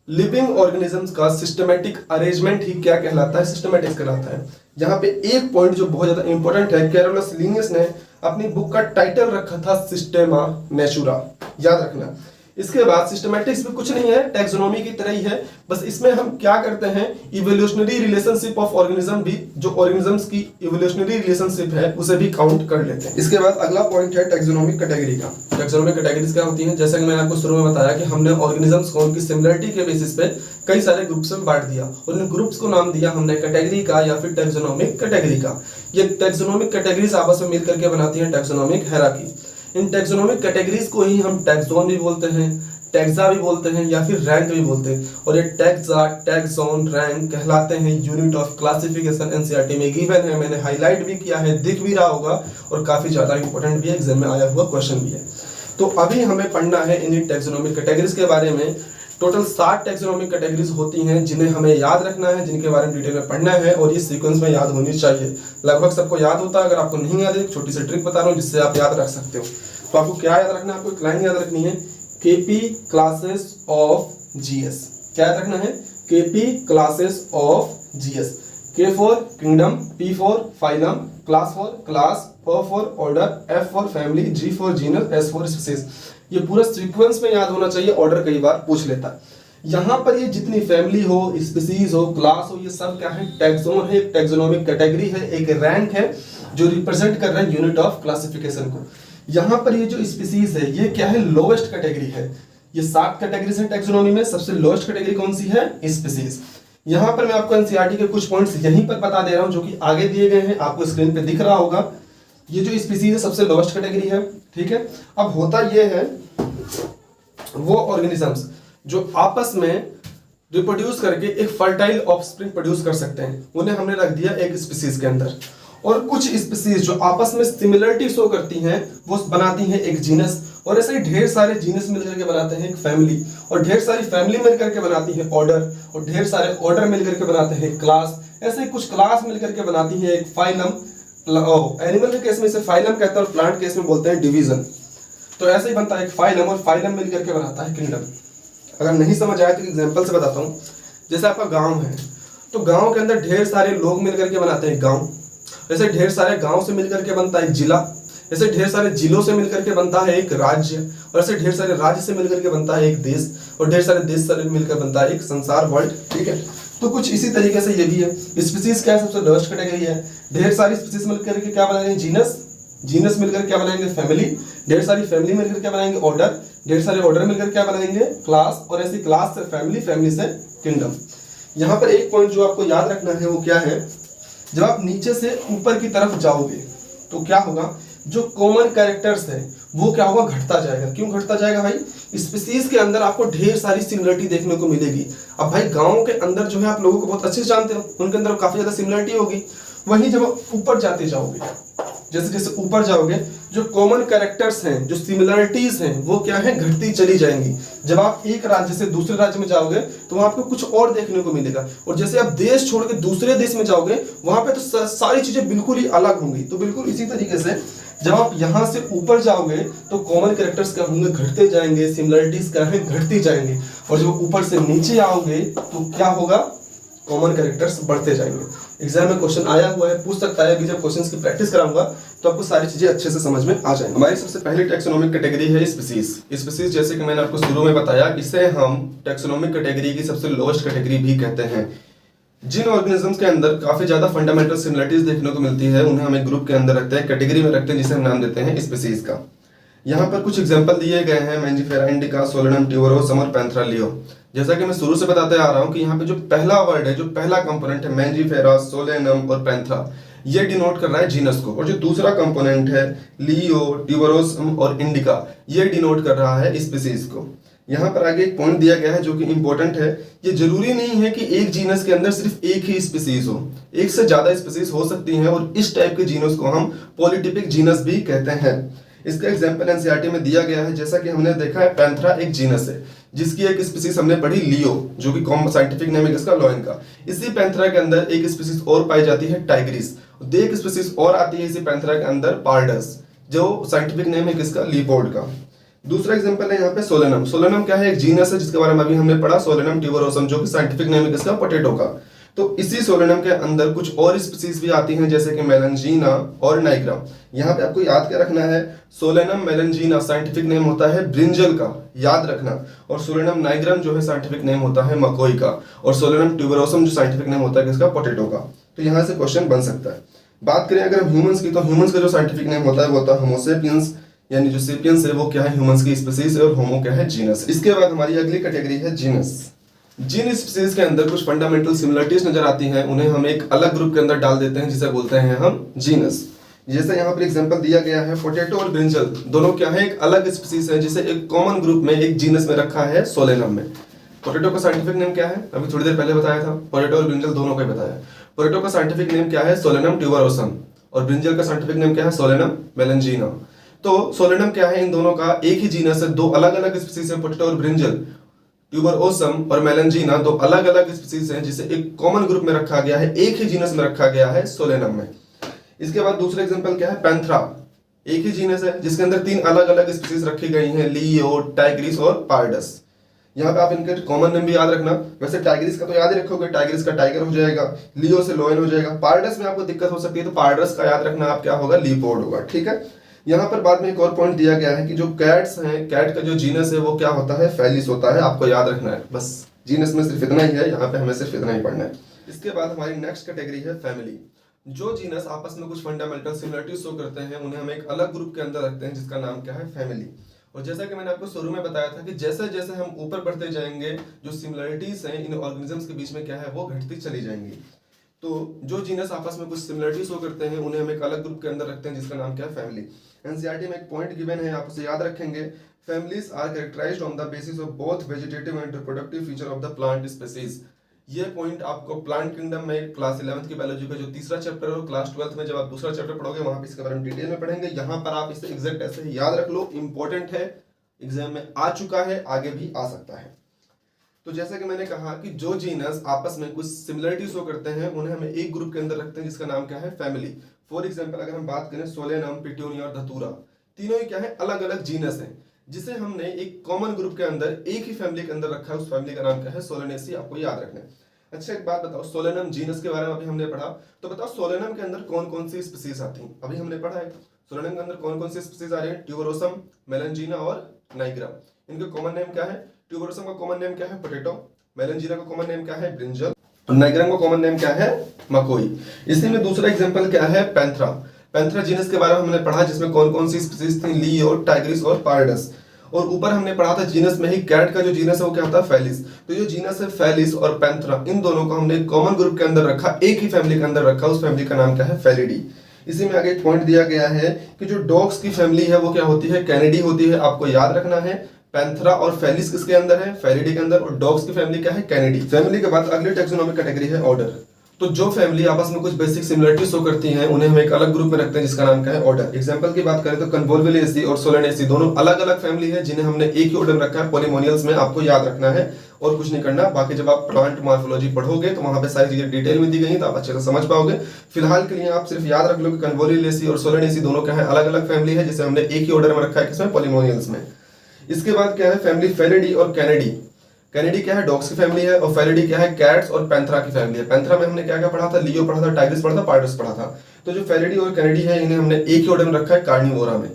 लिविंग ऑर्गेनिजम्स का सिस्टमैटिक अरेंजमेंट ही क्या कहलाता है, सिस्टमैटिक्स कहलाता है। यहाँ पे एक पॉइंट जो बहुत ज्यादा इंपॉर्टेंट है, कैरोलस लिनियस ने अपनी बुक का टाइटल रखा था सिस्टेमा नेचुरा, याद रखना। इसके बाद सिस्टमैटिक्स भी कुछ नहीं है, टैक्सोनॉमी की तरह ही है, बस इसमें हम क्या करते हैं, इवोल्यूशनरी रिलेशनशिप ऑफ ऑर्गेनिज्म भी, जो ऑर्गेनिजम्स की इवोल्यूशनरी रिलेशनशिप है उसे भी काउंट कर लेते हैं। इसके बाद अगला पॉइंट है टैक्सोनॉमिक कैटेगरी का। टैक्सोनॉमिक कैटेगरीज क्या होती हैं, जैसा कि मैंने आपको शुरू में बताया कि हमने ऑर्गेनिजम्स को उनकी सिमिलरिटी के बेसिस पे कई सारे ग्रुप्स में बांट दिया और इन ग्रुप्स को नाम दिया हमने कैटेगरी का या फिर टैक्सोनॉमिक कैटेगरी का। ये टैक्सोनॉमिक कैटेगरीज आपस में मिल करके बनाती हैं टैक्सोनॉमिक हायरार्की। इन टैक्सोनॉमिक कैटेगरीज को ही हम टैक्सोन भी बोलते हैं, टैक्सा भी बोलते हैं या फिर रैंक भी बोलते हैं। और ये टैक्सा, टैक्सोन, रैंक कहलाते हैं यूनिट ऑफ क्लासिफिकेशन। एनसीईआरटी में गिवन है, मैंने हाईलाइट भी किया है, दिख भी रहा होगा और काफी ज्यादा इंपॉर्टेंट भी है, एग्जाम में आया हुआ क्वेश्चन भी है। तो अभी हमें पढ़ना है इन टैक्सोनॉमिक कैटेगरीज के बारे में। टोटल 7 टैक्सोनॉमिक कैटेगरीज होती हैं जिन्हें हमें याद रखना है, जिनके बारे में डिटेल में पढ़ना है और ये सीक्वेंस में याद होनी चाहिए। लगभग सबको याद होता है, अगर आपको नहीं याद है एक छोटी सी ट्रिक बता रहा हूँ जिससे आप याद रख सकते हो। तो आपको क्या याद रखना है, आपको एक लाइन याद रखनी है, केपी क्लासेस ऑफ जीएस। क्या याद रखना है, KP classes of GS. K for kingdom, P for phylum, class for class, O for order, F for family, G for genus, S for species. ये पूरा सीक्वेंस में याद होना चाहिए, ऑर्डर कई बार पूछ लेता है। यहाँ पर ये जितनी फैमिली हो, स्पीसीज हो, क्लास हो, ये सब क्या है, टैक्सोन है, एक टैक्सोनॉमिक कैटेगरी है, एक रैंक है जो रिप्रेजेंट कर रहा है यूनिट ऑफ क्लासिफिकेशन को। यहाँ पर ये जो स्पीसीज है ये क्या है, लोवेस्ट कैटेगरी है। ये 7 कैटेगरीज है टैक्सोनॉमी में, सबसे लोवेस्ट कैटेगरी कौन सी है, स्पीसीज। यहाँ पर मैं आपको एनसीईआरटी के कुछ पॉइंट्स यहीं पर बता दे रहा हूँ जो कि आगे दिए गए हैं, आपको स्क्रीन पे दिख रहा होगा। ये जो स्पीसीज है सबसे लोवेस्ट कैटेगरी है, ठीक है। अब होता ये है, वो ऑर्गेनिजम्स जो आपस में रिप्रोड्यूस करके एक फर्टाइल ऑफस्प्रिंग प्रोड्यूस कर सकते हैं, उन्हें हमने रख दिया एक स्पीसीज के अंदर। और कुछ स्पीसीज जो आपस में सिमिलरिटी शो करती हैं वो बनाती हैं एक जीनस, और ऐसे ही ढेर सारे जीनस मिलकर के बनाते हैं एक फैमिली, और ढेर सारी फैमिली मिलकर के बनाती है ऑर्डर, और ढेर सारे ऑर्डर मिलकर के बनाते हैं क्लास, ऐसे ही कुछ क्लास मिलकर के बनाती है एक फाइलम। एनिमल के केस में इसे फाइलम कहते हैं और प्लांट केस में बोलते हैं डिवीजन। तो ऐसे ही बनता है एक फाइलम, और फाइलम मिलकर के बनाता है किंगडम। अगर नहीं समझ आया तो एग्जांपल से बताता हूँ। जैसे आपका गांव है, तो गांव के अंदर ढेर सारे लोग मिलकर के बनाते हैं गांव, ऐसे ढेर सारे गांव से मिलकर के बनता है एक जिला, ऐसे ढेर सारे जिलों से मिलकर के बनता है एक राज्य, और ऐसे ढेर सारे राज्य से मिलकर के बनता है एक देश, और ढेर सारे देश से मिलकर बनता है एक संसार, वर्ल्ड, ठीक है। तो कुछ इसी तरीके से ये भी है। स्पीसीज क्या है, सबसे लोएस्ट कैटेगरी है। ढेर सारी स्पीसीज मिलकर के क्या बनाएंगे, जीनस, जीनस मिलकर क्या बनाएंगे, फैमिली, ढेर सारी फैमिली मिलकर क्या बनाएंगे, ऑर्डर, ढेर सारे ऑर्डर मिलकर क्या बनाएंगे, क्लास, और ऐसी क्लास से फैमिली, फैमिली से किंगडम। यहाँ पर एक पॉइंट जो आपको याद रखना है वो क्या है, जब आप नीचे से ऊपर की तरफ जाओगे तो क्या होगा, जो कॉमन कैरेक्टर्स है वो क्या होगा, घटता जाएगा। क्यों घटता जाएगा भाई, स्पीसीज के अंदर आपको ढेर सारी सिमिलरिटी देखने को मिलेगी। अब भाई गांव के अंदर जो है आप लोगों को बहुत अच्छे से जानते हो, उनके अंदर काफी ज्यादा सिमिलरिटी होगी। वहीं जब आप ऊपर जाते जाओगे, जैसे जैसे ऊपर जाओगे, जो कॉमन कैरेक्टर्स हैं, जो सिमिलरिटीज हैं, वो क्या है, घटती चली जाएंगी। जब आप एक राज्य से दूसरे राज्य में जाओगे तो वहां आपको कुछ और देखने को मिलेगा, और जैसे आप देश छोड़ के दूसरे देश में जाओगे वहां पे तो सारी चीजें बिल्कुल ही अलग होंगी। तो बिल्कुल इसी तरीके से जब आप यहां से ऊपर जाओगे तो कॉमन कैरेक्टर्स क्या होंगे, घटते जाएंगे, सिमिलरिटीज क्या है, घटती जाएंगी। और जब ऊपर से नीचे आओगे तो क्या होगा, कॉमन कैरेक्टर्स बढ़ते जाएंगे। एग्जाम में क्वेश्चन आया हुआ है, पूछ सकता है। अभी जब क्वेश्चंस की प्रैक्टिस कराऊंगा तो आपको सारी चीजें अच्छे से समझ में आ जाएंगी। हमारी सबसे पहली टैक्सोनॉमिक कैटेगरी है स्पीसीज। स्पीसीज जैसे कि मैंने आपको शुरू में बताया, इसे हम टैक्सोनॉमिक कैटेगरी की सबसे लोएस्ट कैटेगरी भी कहते हैं। जिन ऑर्गेनिजम्स के अंदर काफी ज्यादा फंडामेंटल सिमिलरिटीज देखने को मिलती है उन्हें हम एक ग्रुप के अंदर रखते हैं, कैटेगरी में रखते हैं, जिसे हम नाम देते हैं स्पीसीज का। यहाँ पर कुछ एग्जांपल दिए गए हैं, मैंजीफेरा इंडिका, सोलेनम ट्यूबरोसम और पैंथरा लियो। जैसा कि मैं शुरू से बताते आ रहा हूँ कि यहाँ पे जो पहला वर्ड है, जो पहला कंपोनेंट है, मैंजीफेरा, सोलेनम और पैंथरा, ये डिनोट कर रहा है जीनस को, और जो दूसरा कंपोनेंट है लियो, ट्यूबरोसम और इंडिका, ये डिनोट कर रहा है स्पीसीज को। यहाँ पर आगे एक पॉइंट दिया गया है जो कि इंपॉर्टेंट है, ये जरूरी नहीं है कि एक जीनस के अंदर सिर्फ एक ही स्पीसीज हो, एक से ज्यादा स्पीसीज हो सकती हैं, और इस टाइप के जीनस को हम पॉलीटिपिक जीनस भी कहते हैं। इसका एग्जांपल एनसीईआरटी में दिया गया है। जैसा कि हमने देखा है, पैंथरा एक जीनस है जिसकी एक स्पीसीज हमने पढ़ी लियो, जो कि साइंटिफिक नेम है इसका लॉयन का। इसी पैंथरा के अंदर एक स्पीसीज और पाई जाती है, टाइग्रिस। एक स्पीसीज और आती है इसी पैंथरा के अंदर, पार्डस, जो साइंटिफिक नेम है किसका, लीपोर्ड का। दूसरा एग्जांपल है यहाँ पे सोलेनम। सोलेनम क्या है, एक जीनस है जिसके बारे में अभी हमने पढ़ा, सोलेनम ट्यूबरोसम, जो कि साइंटिफिक नेम है किसका, पोटैटो का। तो इसी सोलेनम के अंदर कुछ और स्पीसीज भी आती हैं, जैसे कि मेलंजीना और नाइग्रा। यहाँ पे आपको याद क्या रखना है, सोलेनम मेलंजीना साइंटिफिक नेम होता है ब्रिंजल का, याद रखना। और सोलेनम नाइग्रम जो है साइंटिफिक नेम होता है मकोई का, और सोलेनम ट्यूबरोसम जो साइंटिफिक नेम होता है किसका, पोटैटो का। तो यहाँ से क्वेश्चन बन सकता है। बात करें अगर हम ह्यूमंस की, तो ह्यूमंस का जो साइंटिफिक नेम होता है वो होता है होमो सेपियंस, यानी जो सेपियंस है वो क्या है, ह्यूमंस की स्पीसीज है, और होमो क्या है, जीनस। इसके बाद हमारी अगली कैटेगरी है जीनस। जिन स्पीसीज के अंदर कुछ फंडामेंटल सिमिलरिटीज नजर आती हैं उन्हें हम एक अलग ग्रुप के अंदर डाल देते हैं, जिसे बोलते हैं हम जीनस। जैसे यहाँ पर एग्जांपल दिया गया है, पोटैटो और ब्रिंजल दोनों क्या है, एक अलग स्पीसीज है, जिसे एक कॉमन ग्रुप में, एक जीनस में रखा है, सोलेनम में। पोटैटो का साइंटिफिक नेम क्या है, अभी थोड़ी देर पहले बताया था, पोटैटो और ब्रिंजल दोनों का बताया। पोटैटो का साइंटिफिक नेम क्या है, सोलेनम ट्यूबरोसम, और ब्रिंजल का साइंटिफिक नेम क्या है, सोलेनम मेलंजीना। तो सोलेनम क्या है, इन दोनों का एक ही जीनस है, दो अलग अलग स्पीसीज है, पोटैटो और ब्रिंजल। ट्यूबरोसम और मेलनजीना दो अलग अलग स्पीसीज हैं जिसे एक कॉमन ग्रुप में रखा गया है, एक ही जीनस में रखा गया है सोलेनम में। इसके बाद दूसरा एग्जांपल क्या है, पैंथरा। एक ही जीनस है जिसके अंदर तीन अलग अलग स्पीसीज रखी गई हैं, लियो, टाइग्रिस और पार्डस। यहाँ पे आप इनके कॉमन नेम भी याद रखना। वैसे टाइग्रिस का तो याद ही रखोगे, टाइग्रिस का टाइगर हो जाएगा, लियो से लोयन हो जाएगा। पार्डस में आपको दिक्कत हो सकती है तो पार्डस का याद रखना आप क्या होगा, लीपोर्ड होगा। ठीक है। यहाँ पर बाद में एक और पॉइंट दिया गया है कि जो कैट्स हैं, कैट का जो जीनस है वो क्या होता है, फेलिस होता है। आपको याद रखना है, बस जीनस में सिर्फ इतना ही है, यहाँ पे हमें सिर्फ इतना ही पढ़ना है। इसके बाद हमारी नेक्स्ट कैटेगरी है फैमिली। जो जीनस आपस में कुछ फंडामेंटल सिमिलरिटीज शो करते हैं उन्हें हम एक अलग ग्रुप के अंदर रखते हैं जिसका नाम क्या है, फैमिली। और जैसा कि मैंने आपको शुरू में बताया था कि जैसे जैसे हम ऊपर बढ़ते जाएंगे जो सिमिलरिटीज हैं इन ऑर्गेनिजम्स के बीच में क्या है, वो घटती चली जाएंगी। तो जो जीनस आपस में कुछ सिमिलरिटीज शो करते हैं उन्हें हम एक अलग ग्रुप के अंदर रखते हैं जिसका नाम क्या है, फैमिली। एनसीईआरटी में एक पॉइंट गिवन है, आप उसे याद रखेंगे। Families are characterised on the basis of both vegetative and reproductive feature of the plant species. ये पॉइंट आपको प्लांट किंगडम में क्लास 11th की बायोलॉजी का जो तीसरा चैप्टर है और क्लास 12th में जब आप दूसरा चैप्टर पढ़ोगे वहां पे इसके बारे में डिटेल में पढ़ेंगे। यहाँ पर आप इसे एग्जैक्ट ऐसे ही याद रख लो, इंपॉर्टेंट है, एग्जाम में आ चुका है, आगे भी आ सकता है। तो जैसा कि मैंने कहा कि जो जीनस आपस में कुछ सिमिलरिटी शो करते हैं उन्हें हमें एक ग्रुप के अंदर रखते हैं जिसका नाम क्या है, फैमिली। फॉर एग्जांपल अगर हम बात करें सोलेनम, पिट्यूनिया और धतूरा, तीनों ही क्या है, अलग अलग जीनस हैं जिसे हमने एक कॉमन ग्रुप के अंदर एक ही फैमिली के अंदर रखा है। उस फैमिली का नाम क्या है, सोलेनेसी। आपको याद रखना है। अच्छा एक बात बताओ, सोलेनम जीनस के बारे में अभी हमने पढ़ा, तो बताओ सोलेनम के अंदर कौन कौन सी स्पीसीज आती हैं। अभी हमने पढ़ा है सोलेनम के अंदर कौन कौन सी स्पीसीज आ रही है, ट्यूबरोसम, मेलनजीना और नाइग्रा। इनके कॉमन नेम क्या है, ट्यूबरोसम का कॉमन नेम क्या है, पोटैटो, मेलनजीना का कॉमन नेम क्या है, ब्रिंजल, और नाइग्रा का कॉमन नेम क्या है, मकोई। इसी में दूसरा एग्जांपल क्या है, पैंथरा। पैंथरा जीनस के बारे में हमने पढ़ा जिसमें कौन कौन सी स्पीसीज थी, लियो, टाइग्रिस और पार्डस। और ऊपर हमने पढ़ा था जीनस में ही कैट का जो जीनस है वो क्या होता है, फेलिस। तो ये जीनस है फेलिस और पैंथरा, इन दोनों को हमने एक कॉमन ग्रुप के अंदर रखा, एक ही फैमिली के अंदर रखा। उस फैमिली का नाम क्या है, फेलिडी। इसी में आगे एक पॉइंट दिया गया है कि जो डॉग्स की फैमिली है वो क्या होती है, कैनिडी होती है। आपको याद रखना है पैंथरा और फेलिस किसके अंदर है, फेलिडी के अंदर, और डॉग्स की फैमिली क्या है, कैनिडी। फैमिली के बाद अगली टैक्सोनॉमिक कैटेगरी है ऑर्डर। तो जो फैमिली आपस में कुछ बेसिक सिमिलरिटी शो करती हैं उन्हें हम एक अलग ग्रुप में रखते हैं जिसका नाम क्या है, ऑर्डर। एग्जांपल की बात करें तो कन्वोल्वुलेसी और सोलेनेसी दोनों अलग अलग फैमिली है जिन्हें हमने एक ही ऑर्डर में रखा है, पॉलीमोनियल्स में। आपको याद रखना है और कुछ नहीं करना। बाकी जब आप प्लांट मॉर्फोलॉजी पढ़ोगे तो वहां पे सारी चीजें डिटेल में दी गई तो आप अच्छे से समझ पाओगे। फिलहाल के लिए आप सिर्फ याद रख लो कि कन्वोल्वुलेसी और सोलेनेसी दोनों क्या है, अलग अलग फैमिली है जिसे हमने एक ही ऑर्डर में रखा है, किसमें, पॉलीमोनियल्स में। इसके बाद क्या है, फैमिली फेलिडी और कैनिडी। कैनिडी क्या है, डॉग्स की फैमिली है, और फेलिडी क्या है, कैट्स और पैंथरा की फैमिली है। पैंथरा में हमने क्या क्या पढ़ा था, लियो पढ़ा था, टाइग्रिस पढ़ा था, पार्डस पढ़ा था। तो जो फेलिडी और कैनिडी है इन्हें हमने एक ही ऑर्डर में रखा है, कार्निवोरा में।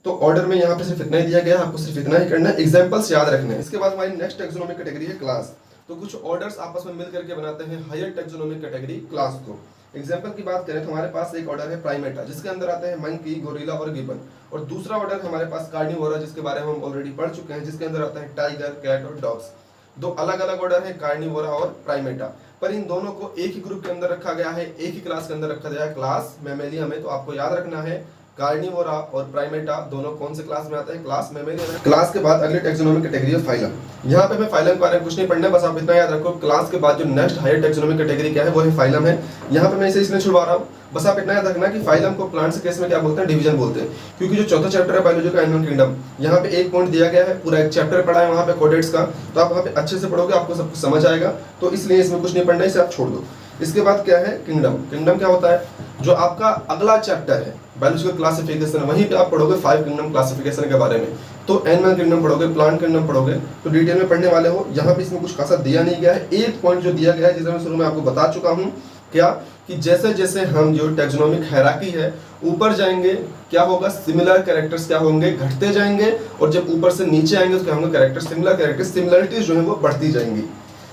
तो ऑर्डर में यहाँ पे सिर्फ इतना ही दिया गया है, आपको सिर्फ इतना ही करना है, एग्जांपल्स याद रखने हैं। इसके बाद हमारी नेक्स्ट टैक्सोनॉमिक कैटेगरी है क्लास। तो कुछ ऑर्डर्स आपस में मिल करके बनाते हैं हायर टैक्सोनॉमिक कैटेगरी, क्लास को। एग्जांपल की बात करें तो हमारे पास एक ऑर्डर है प्राइमेटा जिसके अंदर आते हैं मंकी, गोरिल्ला और गिबन। और दूसरा ऑर्डर हमारे पास कार्निवोरा जिसके बारे में हम ऑलरेडी पढ़ चुके हैं, जिसके अंदर आता है टाइगर, कैट और डॉग्स। दो अलग अलग ऑर्डर है, कार्निवोरा और प्राइमेटा, पर इन दोनों को एक ही ग्रुप के अंदर रखा गया है, एक ही क्लास के अंदर रखा गया है, क्लास मैमेलिया में। तो आपको याद रखना है कार्निवोरा और प्राइमेटा दोनों कौन से क्लास में आते हैं, क्लास मैमेलिया में। क्लास के बाद अगली टैक्सोनॉमिक कैटेगरी है फाइलम। यहाँ पे हमें फाइलम के बारे में कुछ नहीं पढ़ना है, बस आप इतना याद रखो क्लास के बाद जो नेक्स्ट हायर टैक्सोनॉमिक कैटेगरी क्या है वो है फाइलम है। यहाँ पे मैं इसे इसलिए छुड़वा रहा हूँ, बस आप इतना याद रखना कि फाइलम को प्लांट्स के केस में क्या बोलते हैं, डिवीजन बोलते हैं। क्योंकि जो चौथा चैप्टर है बायोलॉजी का एनिमल किंगडम, यहाँ पे एक पॉइंट दिया गया है, पूरा एक चैप्टर पढ़ा है वहाँ पे कोडेट्स का, तो आप वहाँ पे अच्छे से पढ़ोगे आपको सब कुछ समझ आएगा। तो इसलिए इसमें कुछ नहीं पढ़ना है, इसे आप छोड़ दो। इसके बाद क्या है, किंगडम। किंगडम क्या होता है, जो आपका अगला चैप्टर है बायोलॉजिकल क्लासिफिकेशन, वहीं पे आप पढ़ोगे 5 किंगडम क्लासिफिकेशन के बारे में। तो एनिमल किंगडम पढ़ोगे, प्लांट किंगडम पढ़ोगे, तो डिटेल में पढ़ने वाले हो। यहाँ पे इसमें कुछ खासा दिया नहीं गया है, एक पॉइंट जो दिया गया है जिसे मैं शुरू में आपको बता चुका हूँ, क्या कि जैसे जैसे हम जो टैक्सोनॉमिक हायरार्की है ऊपर जाएंगे क्या होगा, सिमिलर कैरेक्टर्स क्या होंगे, घटते जाएंगे, और जब ऊपर से नीचे आएंगे तो क्या होंगे, कैरेक्टर सिमिलरिटीज जो है वो बढ़ती जाएंगी।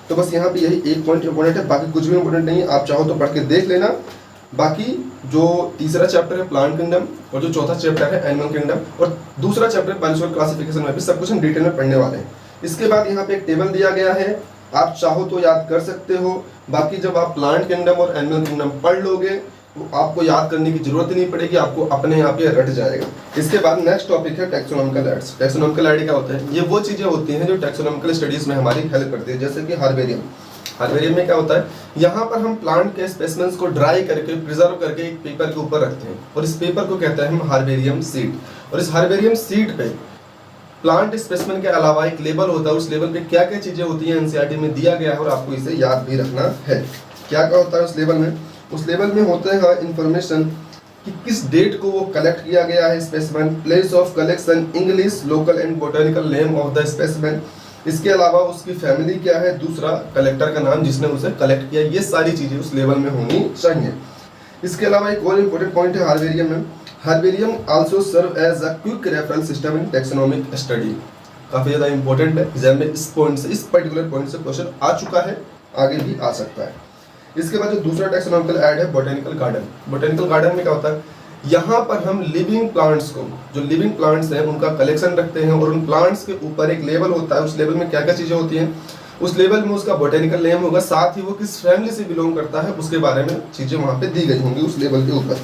तो बस यहाँ पे यही एक पॉइंट इंपॉर्टेंट है, बाकी कुछ भी इंपॉर्टेंट नहीं है, आप चाहो तो पढ़ के देख लेना। बाकी जो तीसरा चैप्टर है प्लांट किंगडम और जो चौथा चैप्टर है एनिमल किंगडम और दूसरा चैप्टर बायोलॉजिकल क्लासिफिकेशन में भी सब कुछ हम डिटेल में पढ़ने वाले हैं। इसके बाद यहाँ पे एक टेबल दिया गया है, आप चाहो तो याद कर सकते हो। बाकी जब आप प्लांट किंगडम और एनिमल किंगडम पढ़ लोगे तो आपको याद करने की जरूरत ही नहीं पड़ेगी, आपको अपने आप ये रट जाएगा। इसके बाद नेक्स्ट टॉपिक है टैक्सोनॉमिकल एड्स। टैक्सोनॉमिकल एड क्या होता है, ये वो चीजें होती हैं जो टैक्सोनॉमिकल स्टडीज में हमारी हेल्प करती है, जैसे कि हार्बेरियम। हार्बेरियम में क्या होता है, यहाँ पर हम प्लांट के स्पेसिमेंस को ड्राई करके प्रिजर्व करके एक पेपर के ऊपर रखते हैं और इस पेपर को कहते हैं हम हार्बेरियम सीट। और इस हार्बेरियम सीट पे प्लांट स्पेसिमेन के अलावा एक लेबल होता है, उस लेबल पे क्या क्या चीजें होती हैं एनसीईआरटी में दिया गया है और आपको इसे याद भी रखना है। क्या क्या होता है उस लेबल में? उस लेबल में होते हैं इंफॉर्मेशन कि किस डेट को वो कलेक्ट किया गया है specimen, place of collection, English, local and botanical name of the specimen, इसके अलावा उसकी फैमिली क्या है, दूसरा कलेक्टर का नाम जिसने उसे कलेक्ट किया, ये सारी चीजें उस लेवल में होनी चाहिए। इसके अलावा एक और इम्पोर्टेंट पॉइंट है हार्बेरियम में। Herbarium also serve as a quick reference system in taxonomic study. काफी ज्यादा इंपॉर्टेंट है, एग्जाम में इस पॉइंट से, इस पर्टिकुलर पॉइंट से क्वेश्चन आ चुका है, आगे भी आ सकता है। इसके बाद जो दूसरा टैक्सोनॉमिकल ऐड है बोटेनिकल गार्डन। बोटेनिकल गार्डन में क्या होता है, यहाँ पर हम लिविंग प्लांट्स को, जो लिविंग प्लांट्स हैं उनका कलेक्शन रखते हैं और उन प्लांट्स के ऊपर एक लेबल होता है, उस लेबल में क्या क्या चीजें होती हैं, उस लेबल में उसका बोटेनिकल नेम होगा, साथ ही वो किस फैमिली से बिलोंग करता है उसके बारे में चीजें वहां पे दी गई होंगी उस लेबल के ऊपर।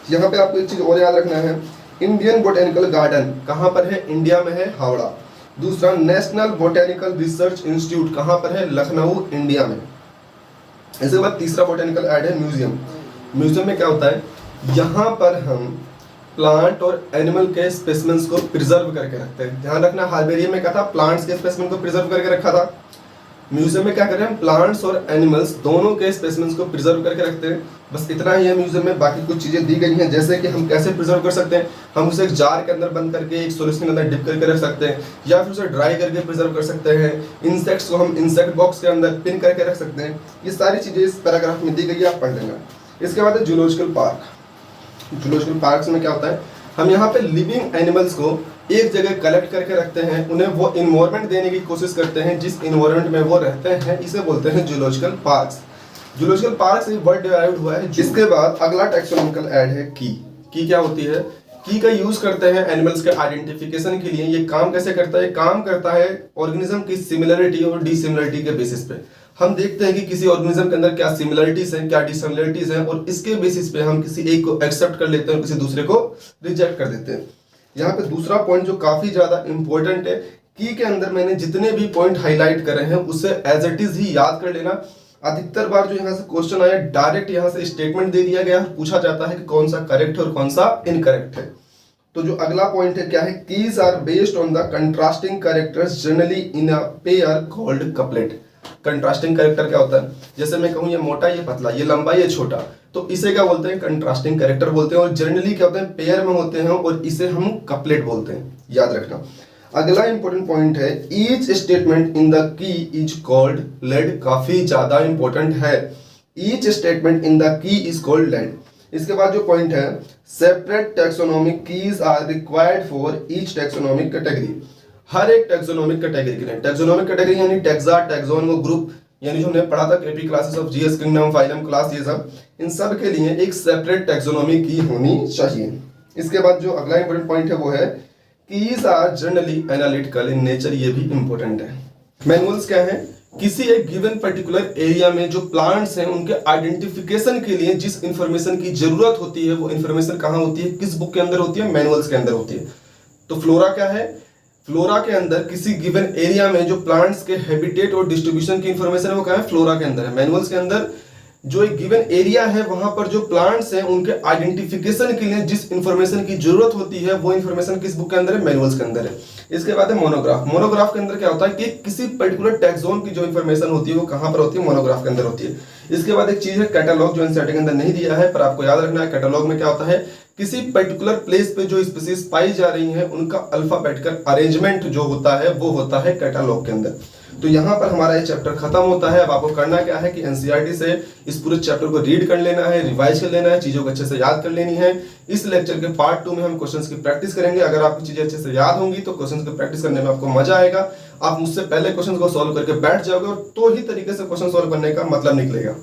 यहाँ पे आपको एक चीज और याद रखना है, इंडियन बोटेनिकल गार्डन कहाँ पर है, इंडिया में है, हावड़ा। दूसरा नेशनल बोटेनिकल रिसर्च इंस्टीट्यूट कहाँ पर है, लखनऊ, इंडिया में। इसके बाद तीसरा बोटेनिकल ऐड है म्यूजियम। म्यूजियम में क्या होता है, यहाँ पर हम प्लांट और एनिमल के स्पेसिमेंस को प्रिजर्व करके रखते हैं। ध्यान रखना, हार्बेरियम में क्या था, प्लांट्स के स्पेसिमेन को प्रिजर्व करके रखा था। म्यूजियम में क्या कर रहे हैं, प्लांट्स और एनिमल्स दोनों के स्पेसिमेंस को प्रिजर्व करके रखते हैं। बस इतना ही है म्यूजियम में, बाकी कुछ चीजें दी गई हैं, जैसे कि हम कैसे प्रिजर्व कर सकते हैं, हम उसे एक जार के अंदर बंद करके एक सॉल्यूशन के अंदर डिप करके रख सकते हैं, या फिर उसे ड्राई करके प्रिजर्व कर सकते हैं। इंसेक्ट्स को हम इंसेक्ट बॉक्स के अंदर पिन करके रख सकते हैं। ये सारी चीजें इस पैराग्राफ में दी गई है, आप पढ़ लेना। इसके बाद है जूलॉजिकल पार्क। जूलॉजिकल पार्क में क्या होता है, हम यहाँ पे लिविंग एनिमल्स को एक जगह कलेक्ट करके रखते हैं, उन्हें वो इन्वायरमेंट देने की कोशिश करते हैं जिस इन्वायरमेंट में वो रहते हैं, इसे बोलते हैं जूलॉजिकल पार्क्स। जूलॉजिकल पार्क से वर्ड डिराइव्ड हुआ है। जिसके बाद अगला टैक्सोनॉमिकल ऐड है की। की क्या होती है, की का यूज करते हैं एनिमल्स के आइडेंटिफिकेशन के लिए। ये काम कैसे करता है, काम करता है ऑर्गेनिज्म की सिमिलरिटी और डिसिमिलरिटी के बेसिस पे। हम देखते हैं कि किसी ऑर्गेनिज्म के अंदर क्या सिमिलरिटीज हैं, क्या डिसिमिलरिटीज हैं, और इसके बेसिस पे हम किसी एक को एक्सेप्ट कर लेते हैं और किसी दूसरे को रिजेक्ट कर देते हैं। यहाँ पे दूसरा पॉइंट जो काफी ज्यादा इंपॉर्टेंट है, की के अंदर मैंने जितने भी पॉइंट हाईलाइट करे हैं उसे एज इट इज ही याद कर लेना। अधिकतर बार जो यहाँ से क्वेश्चन आया, डायरेक्ट यहाँ से स्टेटमेंट दे दिया गया, पूछा जाता है कि कौन सा करेक्ट है और कौन सा इनकरेक्ट है। तो जो अगला पॉइंट है क्या है, keys are based on the contrasting characters generally in a pair called couplet. Contrasting character क्या होता है, जैसे मैं कहूँ ये मोटा, ये पतला, ये लंबा, ये छोटा, तो इसे क्या बोलते हैं, कंट्रास्टिंग कैरेक्टर बोलते हैं। और जनरली क्या होते हैं, पेयर में होते हैं और इसे हम कपलेट बोलते हैं, याद रखना। अगला इंपॉर्टेंट पॉइंट है, each statement in the key is called lead. काफी ज्यादा इंपॉर्टेंट है, each statement in the key is called lead. इसके बाद जो पॉइंट है, separate taxonomic keys are required for each taxonomic category. हर एक टैक्सोनॉमिक कैटेगरी के लिए, टैक्सोनॉमिक कैटेगरी यानी टैक्सा, टैक्सोन, वो ग्रुप, यानी जो हमने पढ़ा था KP classes of GS, kingdom, phylum, class, ये सब, इन सब के लिए एक सेपरेट टैक्सोनॉमी की होनी चाहिए। इसके बाद जो अगला इंपॉर्टेंट पॉइंट है वो है, keys are generally analytical in nature. ये भी इंपॉर्टेंट है। मैनुअल्स क्या है, किसी एक गिवन पर्टिकुलर एरिया में जो प्लांट्स हैं उनके आइडेंटिफिकेशन के लिए जिस इंफॉर्मेशन की जरूरत होती है, वो इंफॉर्मेशन कहाँ होती है, किस बुक के अंदर होती है, मैनुअल्स के अंदर होती है। तो फ्लोरा क्या है, फ्लोरा के अंदर किसी गिवन एरिया में जो प्लांट्स के हैबिटेट और डिस्ट्रीब्यूशन की इंफॉर्मेशन है वो क्या है, फ्लोरा के अंदर है। मैनुअल्स के अंदर जो एक गिवन एरिया है वहां पर जो प्लांट्स हैं उनके आइडेंटिफिकेशन के लिए जिस इंफॉर्मेशन की जरूरत होती है वो इंफॉर्मेशन किस बुक के अंदर है, मैनुअल्स के अंदर है। इसके बाद है मोनोग्राफ। मोनोग्राफ के अंदर क्या होता है कि किसी पर्टिकुलर टैक्सोन की जो इंफॉर्मेशन होती है वो कहां पर होती है, मोनोग्राफ के अंदर होती है। इसके बाद एक चीज है कैटलॉग, जो एनसीईआरटी के अंदर नहीं दिया है पर आपको याद रखना है। कैटलॉग में क्या होता है, किसी पर्टिकुलर प्लेस पे जो स्पीसीज पाई जा रही हैं उनका अल्फाबेटिकल अरेंजमेंट जो होता है वो होता है कैटलॉग के अंदर। तो यहाँ पर हमारा ये चैप्टर खत्म होता है। अब आपको करना क्या है कि एनसीईआरटी से इस पूरे चैप्टर को रीड कर लेना है, रिवाइज कर लेना है, चीजों को अच्छे से याद कर लेनी है। इस लेक्चर के पार्ट 2 में हम क्वेश्चंस की प्रैक्टिस करेंगे। अगर आपको चीजें अच्छे से याद होंगी तो क्वेश्चंस की प्रैक्टिस करने में आपको मजा आएगा। आप मुझसे पहले क्वेश्चंस को सॉल्व करके बैठ जाओगे और तो ही तरीके से क्वेश्चन सॉल्व करने का मतलब निकलेगा।